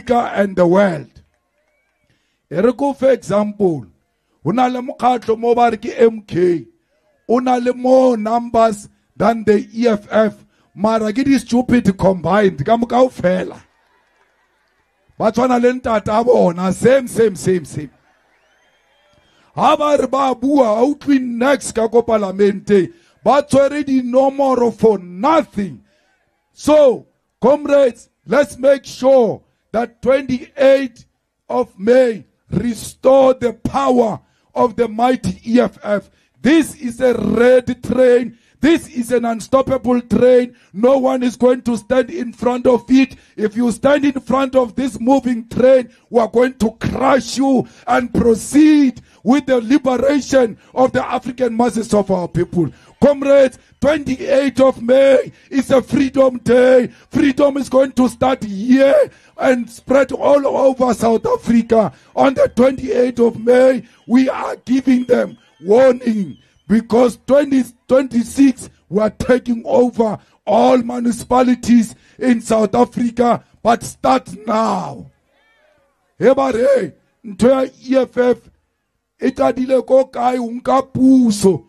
Africa and the world. For example, una le mokgatlo mo ba re ke MK, una le more numbers than the EFF, mara ke di stupid combined ka moka ofela. Ba tshwana le ntata bona, same. Ha ba re ba bua ha utlwi next ka ko parlamente, ba tshwere di nomoro for nothing. So, comrades, let's make sure that 28th of May restore the power of the mighty EFF. This is a red train. This is an unstoppable train. No one is going to stand in front of it. If you stand in front of this moving train, we are going to crush you and proceed with the liberation of the African masses of our people. Comrades, 28th of May is a freedom day. Freedom is going to start here and spread all over South Africa. On the 28th of May, we are giving them warning because 2026 we are taking over all municipalities in South Africa, but start now. Hebare, ntho ya EFF e tadile ko kae unka puso.